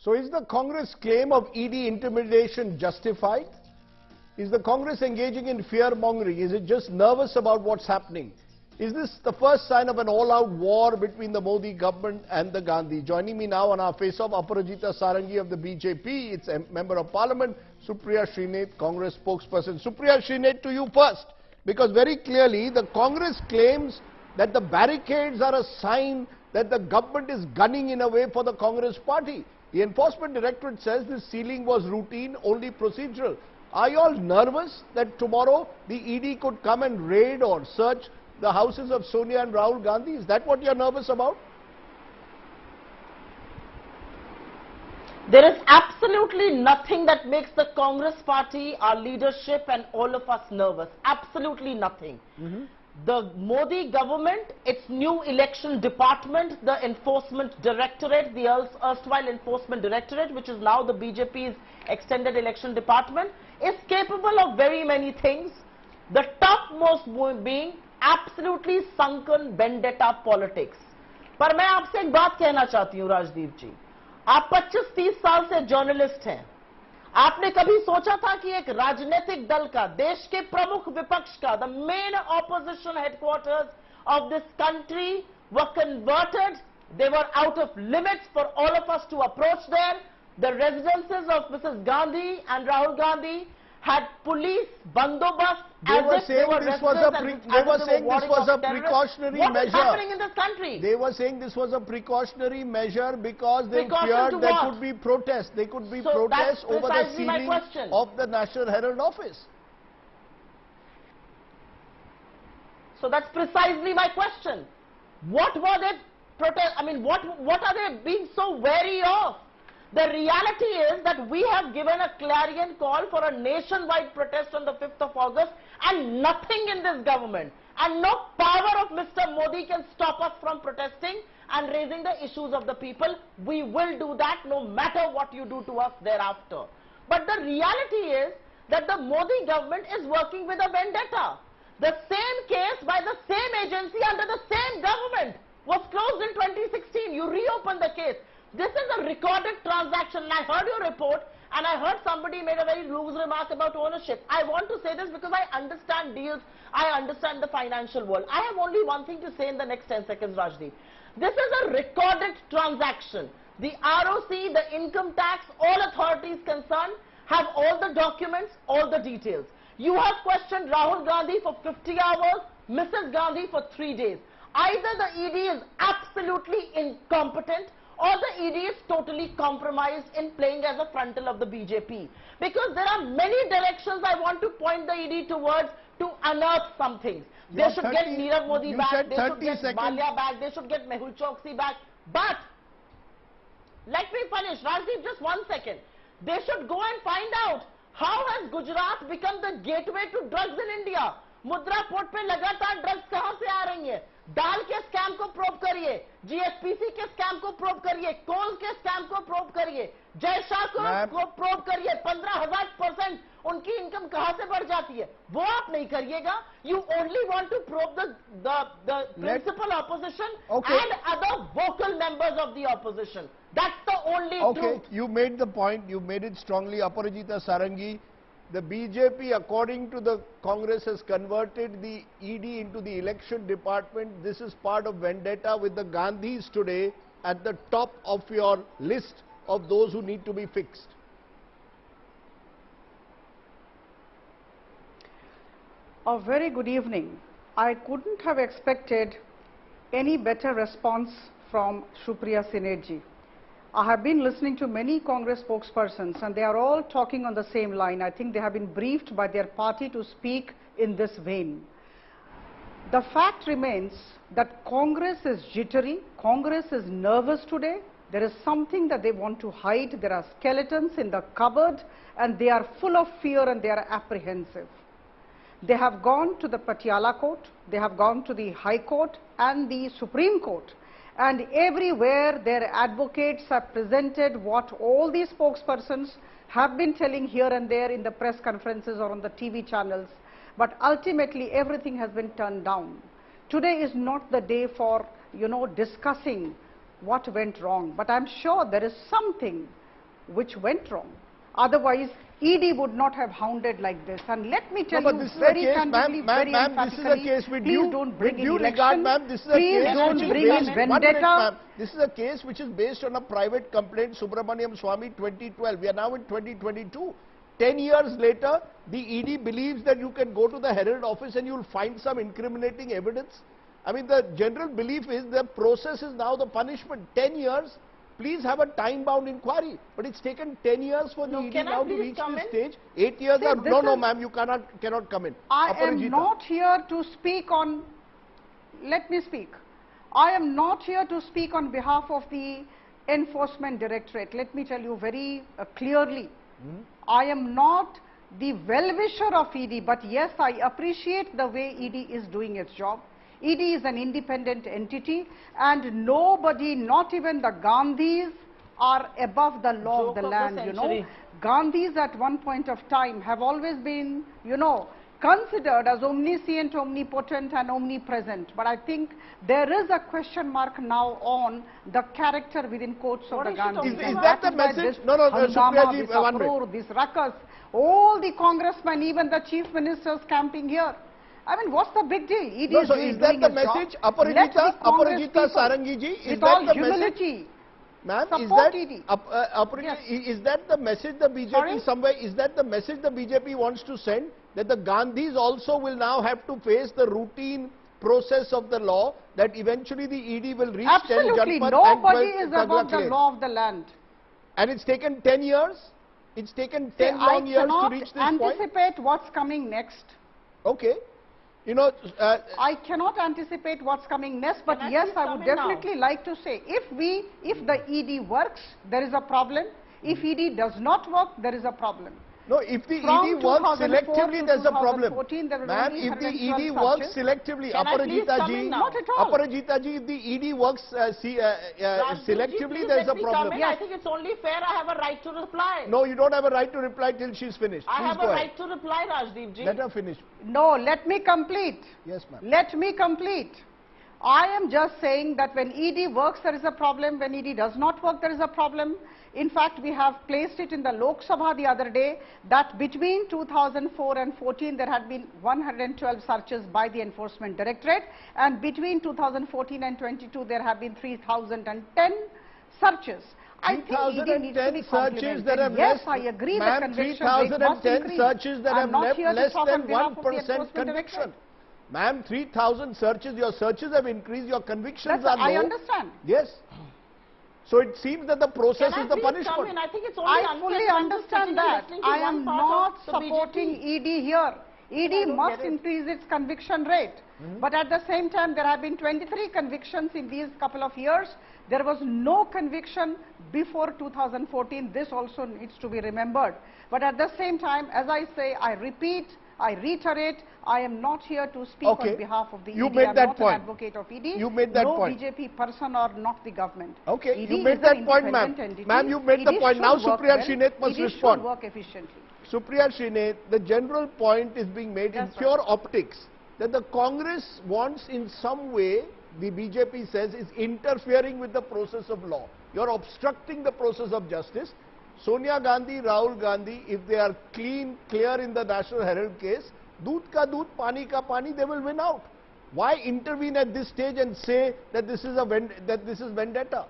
So is the Congress claim of ED intimidation justified? Is the Congress engaging in fear-mongering? Is it just nervous about what's happening? Is this the first sign of an all-out war between the Modi government and the Gandhi? Joining me now on our face-off, Aparajita Sarangi of the BJP, its Member of Parliament, Supriya Srinath, Congress spokesperson. Supriya Srinath, to you first, because very clearly the Congress claims that the barricades are a sign that the government is gunning in a way for the Congress party. The Enforcement Directorate says this sealing was routine, only procedural. Are you all nervous that tomorrow the ED could come and raid or search the houses of Sonia and Rahul Gandhi? Is that what you're nervous about? There is absolutely nothing that makes the Congress party, our leadership and all of us nervous. Absolutely nothing. The Modi government, its new election department, the Enforcement Directorate, the erstwhile Enforcement Directorate, which is now the BJP's extended election department, is capable of very many things. The topmost being absolutely sunken vendetta politics. पर मैं आपसे एक बात कहना चाहती हूँ राजदीप जी, आप 25-30 साल से जर्नलिस्ट हैं. आपने कभी सोचा था कि एक राजनीतिक दल का, देश के प्रमुख विपक्ष का, the main opposition headquarters of this country were converted, they were out of limits for all of us to approach there. The residences of Mrs. Gandhi and Rahul Gandhi had police bandobast. They were saying this was a precautionary measure. What is happening in this country? They were saying this was a precautionary measure because they feared there could be protests. There could be protests over the sealing of the National Herald office. So that's precisely my question. What were they what are they being so wary of? The reality is that we have given a clarion call for a nationwide protest on the 5th of August and nothing in this government and no power of Mr. Modi can stop us from protesting and raising the issues of the people. We will do that no matter what you do to us thereafter. But the reality is that the Modi government is working with a vendetta. The same case by the same agency under the same government was closed in 2016. You reopen the case. This is a recorded transaction, and I heard your report and I heard somebody made a very loose remark about ownership. I want to say this because I understand deals, I understand the financial world. I have only one thing to say in the next 10 seconds, Rajdeep. This is a recorded transaction. The ROC, the income tax, all authorities concerned have all the documents, all the details. You have questioned Rahul Gandhi for 50 hours, Mrs. Gandhi for 3 days. Either the ED is absolutely incompetent or the ED is totally compromised in playing as a frontal of the BJP. Because there are many directions I want to point the ED towards to unearth some things. They should get Nirav Modi back, they should get Malia back, they should get Mehul Choksi back. But, let me finish, Rajdeep, just 1 second. They should go and find out how has Gujarat become the gateway to drugs in India. मुद्रा port पे लगातार drugs कहां से आ रही है? दाल के scam को probe करिए, जीएसपीसी के स्कैम को प्रोब करिए, कोल के स्कैम को प्रोब करिए, जय शाह को प्रोब करिए. 15,000% उनकी इनकम कहां से बढ़ जाती है? वो आप नहीं करिएगा. You only want to probe the principal opposition and other vocal members of the opposition. That's the only truth. You made the point. You made it strongly, Aparajita Sarangi. The BJP, according to the Congress, has converted the ED into the election department. This is part of vendetta with the Gandhis today at the top of your list of those who need to be fixed. A very good evening. I couldn't have expected any better response from Supriya Srinath ji. I have been listening to many Congress spokespersons and they are all talking on the same line. I think they have been briefed by their party to speak in this vein. The fact remains that Congress is jittery, Congress is nervous today. There is something that they want to hide. There are skeletons in the cupboard and they are full of fear and they are apprehensive. They have gone to the Patiala court, they have gone to the High Court and the Supreme Court. And everywhere their advocates have presented what all these spokespersons have been telling here and there in the press conferences or on the TV channels. But ultimately everything has been turned down. Today is not the day for, discussing what went wrong. But I'm sure there is something which went wrong. Otherwise, ED would not have hounded like this. And let me tell you this is very a case, candidly, very ma'am, this is a case with please don't bring in regard, election. ma'am, this is a Please case don't which bring is in based, vendetta. This is a case which is based on a private complaint, Subramaniam Swamy 2012. We are now in 2022. 10 years later, the ED believes that you can go to the Herald office and you will find some incriminating evidence. I mean, the general belief is the process is now the punishment. 10 years, please have a time-bound inquiry. But it's taken 10 years for the ED now to reach this stage. 8 years are, no, ma'am, you cannot come in. I am not here to speak on, let me speak. I am not here to speak on behalf of the Enforcement Directorate. Let me tell you very clearly. I am not the well-wisher of ED, but yes, I appreciate the way ED is doing its job. ED is an independent entity and nobody, not even the Gandhis, are above the law of the land, you know. Gandhis at one point of time have always been, you know, considered as omniscient, omnipotent and omnipresent. But I think there is a question mark now on the character within quotes of the Gandhis. Is that the message? No, Hangama, this uproar, this ruckus, all the congressmen, even the chief ministers camping here. I mean, what's the big deal? ED is so is that the message? Aparajita Sarangi ji, is that the message? Ma'am, is that the message the BJP somewhere, is that the message the BJP wants to send? That the Gandhis also will now have to face the routine process of the law, that eventually the ED will reach 10 Absolutely, nobody is above the law of the land. And it's taken 10 years? It's taken 10 long years to reach this point? I cannot anticipate what's coming next. Okay. You know, I cannot anticipate what's coming next, but yes, I would definitely like to say, if the ED works, there is a problem. If ED does not work, there is a problem. No, if the ED works selectively, there's a problem. Ma'am, if the ED works selectively, Aparajita ji, if the ED works selectively, there's a problem. I think it's only fair I have a right to reply. No, you don't have a right to reply till she's finished. I have a right to reply, Rajdeep ji. Let her finish. No, let me complete. Yes, ma'am. Let me complete. I am just saying that when ED works, there is a problem. When ED does not work, there is a problem. In fact, we have placed it in the Lok Sabha the other day that between 2004 and 14 there had been 112 searches by the Enforcement Directorate, and between 2014 and 22 there have been 3,010 searches. I think ED needs to be complimented. Yes, I agree that conviction rate must increase. 3,010 searches that have left less than 1% conviction. Ma'am, 3,000 searches, your searches have increased, your convictions are low. I understand. Yes. So it seems that the process is the punishment. I think it's only I fully understand that. I am not supporting ED here. ED must increase its conviction rate. But at the same time, there have been 23 convictions in these couple of years. There was no conviction before 2014. This also needs to be remembered. But at the same time, as I say, I repeat, I reiterate, I am not here to speak on behalf of the ED. You made that point. I'm not an advocate of ED. You made that point. No BJP person or not the government. Okay, you made that point, ma'am. Ma'am, you made the point. Now Supriya Srinath must respond. Should work efficiently. Supriya Srinath, the general point is being made in pure optics that the Congress wants in some way, the BJP says, is interfering with the process of law. You're obstructing the process of justice. Sonia Gandhi, Rahul Gandhi, if they are clear in the National Herald case, doodh ka doodh, pani ka pani, they will win out. Why intervene at this stage and say that this is vendetta?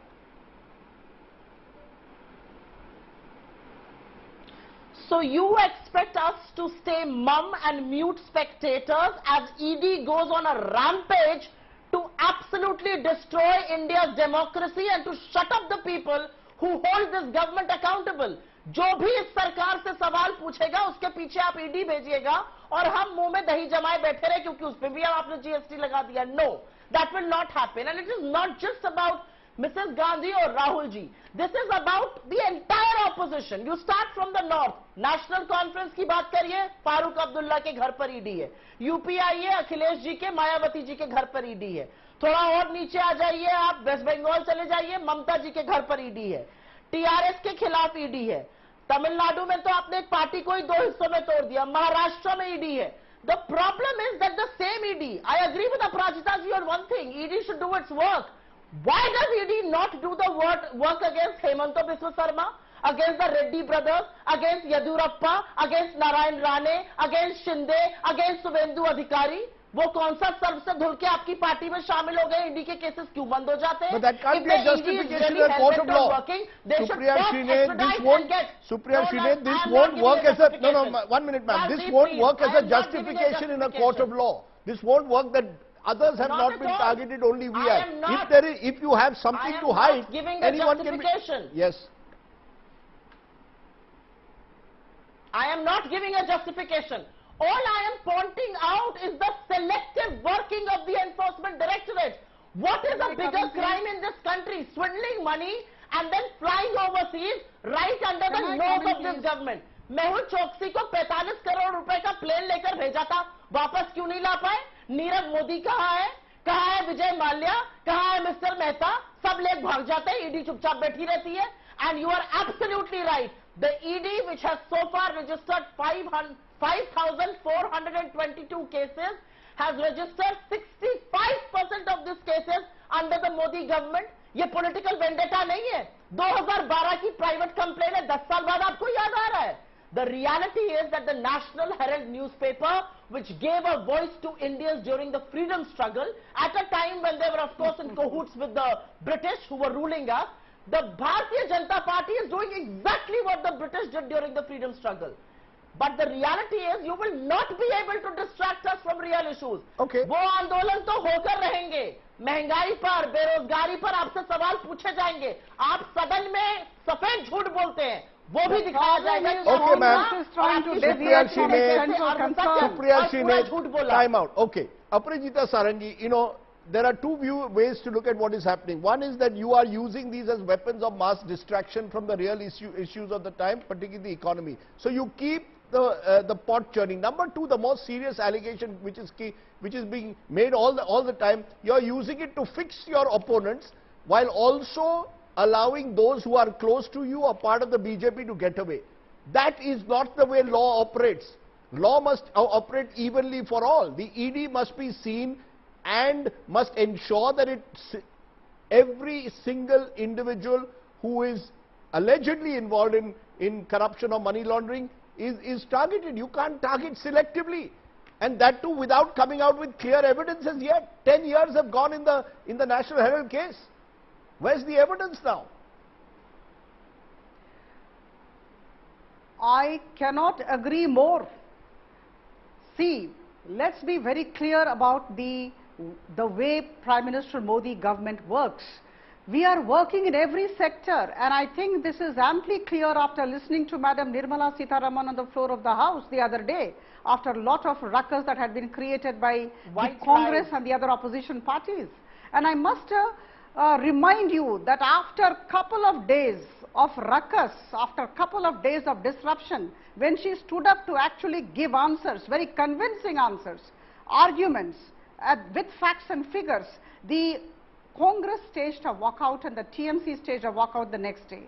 So you expect us to stay mum and mute spectators as ED goes on a rampage to absolutely destroy India's democracy and to shut up the people who hold this government accountable. जो भी इस सरकार से सवाल पूछेगा उसके पीछे आप ईडी भेजिएगा और हम मुंह में दही जमाए बैठे रहे क्योंकि उस पे भी आपने जीएसटी लगा दिया. No, that will not happen. And it is not just about Mrs. Gandhi or Rahul ji. This is about the entire opposition. You start from the north. National Conference की बात करिए, फारूक अब्दुल्ला के घर पर ईडी है. UP आइए, अखिलेश जी के, मायावती जी के घर पर ईडी है. थोड़ा और नीचे आ जाइए, आप वेस्ट बंगाल चले जाइए, ममता जी के घर पर ईडी है. टीआरएस के खिलाफ ईडी है. तमिलनाडु में तो आपने एक पार्टी को ही दो हिस्सों में तोड़ दिया. महाराष्ट्र में ईडी है. The problem is that the same ED, I agree with Aparajita ji on one thing, ED should do its work. Why does ED not do the work against Hemanta Biswa Sarma, against the Reddy brothers, against Yadurappa, against Narayan Rane, against Shinde, against Suvendu Adhikari. वो कौन सा सर्व से धुल के आपकी party में शामिल हो गए? ईडी के केसेस क्यों बंद हो जाते हैं? But that can't be a justification in a court of law. Supriya Shinde, this won't work as a, no, 1 minute ma'am, this won't work as a justification in a court of law. This won't work that others have not been targeted, only we have. If you have something to hide, anyone can be. Yes. I am not giving a justification. All I am pointing out is the selective working of the Enforcement Directorate. What is a bigger crime in this country? Swindling money and then flying overseas right under the nose of this government. Mehul Choksi को 45 करोड़ रुपए का plane लेकर भेजा था, वापस क्यों नहीं ला पाए? नीरव मोदी कहाँ है? कहाँ है विजय माल्या? कहाँ है मिस्टर मेहता? सब लोग भाग जाते हैं, ईडी चुपचाप बैठी रहती है. And you are absolutely right. The ED, which has so far registered 5,422 cases, has registered 65% of these cases under the Modi government. ये political vendetta नहीं है. 2012 की private complaint है, 10 साल बाद आपको याद आ रहा है. The reality is that the National Herald newspaper, which gave a voice to Indians during the freedom struggle, at a time when they were of course in cahoots with the British who were ruling us, the Bharatiya Janata Party is doing exactly what the British did during the freedom struggle. But the reality is you will not be able to distract us from real issues. Okay. वो आंदोलन तो होकर रहेंगे. महंगाई पर, बेरोजगारी पर आपसे सवाल पूछे जाएंगे. आप सदन में सफेद झूठ बोलते हैं, वो भी दिखाया जाएगा. Okay, ma'am. Supriya Shinde, time out. Okay. Aparajita Sarangi, you know, there are two ways to look at what is happening. One is that you are using these as weapons of mass distraction from the real issues of the time, particularly the economy. So you keep the pot churning. Number two, the most serious allegation which is being made all the time, you are using it to fix your opponents while also allowing those who are close to you or part of the BJP to get away. That is not the way law operates. Law must operate evenly for all. The ED must be seen and must ensure that every single individual who is allegedly involved in corruption or money laundering is targeted. You can't target selectively, and that too without coming out with clear evidence as yet. 10 years have gone in the National Herald case. Where's the evidence now? I cannot agree more. See, let's be very clear about the way Prime Minister Modi government works. We are working in every sector, and I think this is amply clear after listening to Madam Nirmala Sitharaman on the floor of the House the other day, after a lot of ruckus that had been created by the Congress and the other opposition parties. And I must remind you that after a couple of days of ruckus, after a couple of days of disruption, when she stood up to actually give answers, very convincing answers, arguments, with facts and figures, the Congress staged a walkout and the TMC staged a walkout the next day.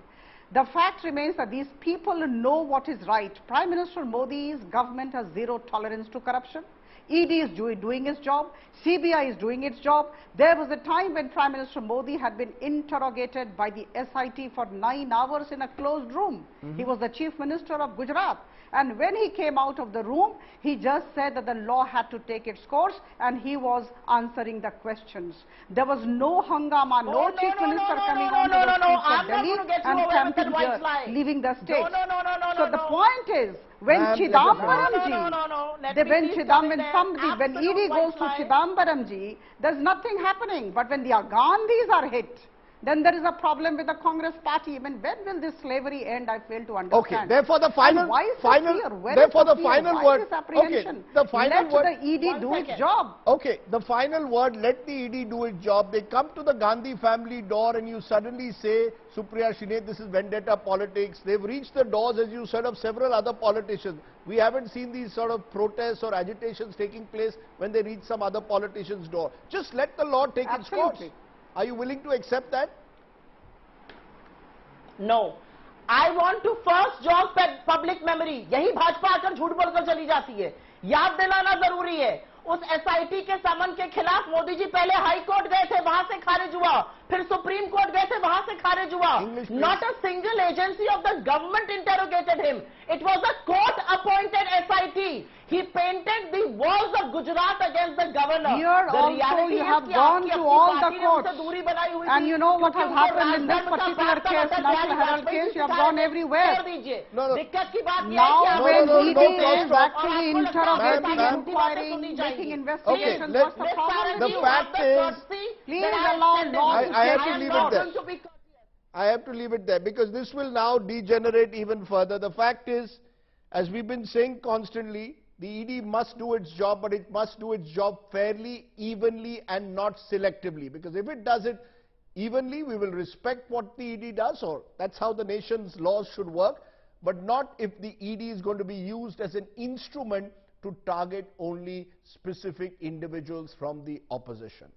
The fact remains that these people know what is right. Prime Minister Modi's government has zero tolerance to corruption. ED is doing its job. CBI is doing its job. There was a time when Prime Minister Modi had been interrogated by the SIT for 9 hours in a closed room. He was the Chief Minister of Gujarat. And when he came out of the room, he just said that the law had to take its course and he was answering the questions. There was no hangama, no Chief Minister coming on to the streets of Delhi and camping here, leaving the state. So the point is, when when ED goes to Chidambaramji, there's nothing happening. But when the Gandhis are hit, then there is a problem with the Congress party. I mean, when will this slavery end? I fail to understand. Okay, therefore the final word. Okay, the final word. Let the ED do its job. Okay, the final word, let the ED do its job. They come to the Gandhi family door and you suddenly say, Supriya Shinde, this is vendetta politics. They've reached the doors, as you said, of several other politicians. We haven't seen these sort of protests or agitations taking place when they reach some other politician's door. Just let the law take its course. Are you willing to accept that? No. I want to first jog public memory. यही भाजपा आकर झूठ बोलकर चली जाती है. याद दिलाना जरूरी है. उस SIT के समन के खिलाफ मोदी जी पहले हाई कोर्ट गए थे, वहां से खारिज हुआ. फिर सुप्रीम कोर्ट गए थे, वहां से खारिज हुआ. English, Not a single agency of the government interrogated him. It was a court appointed SIT. He painted the walls of Gujarat against the governor. Here The also reality you is have कि gone आपकी to अपनी all the party ने courts. उनसे दूरी बनाई हुई And थी, you know what क्योंकि has उनको happened in this राजधर्म का particular बात था, case, Atal National Bihari Herald Vajpayee case, ji you have सिखाए gone थे. everywhere. छोड़ दीजिए. No, no. दिक्कत की बात ये है Now कि आप when no, ED no, is stop. actually आपको लगता है interrogating, ma'am. inquiring, making investigations, let- what's the problem? The fact is- Please allow law to I have take to its leave it course. there. I have to leave it there because this will now degenerate even further. The fact is, as we've been saying constantly, the ED must do its job, but it must do its job fairly, evenly, and not selectively. Because if it does it evenly, we will respect what the ED does, or that's how the nation's laws should work, but not if the ED is going to be used as an instrument to target only specific individuals from the opposition.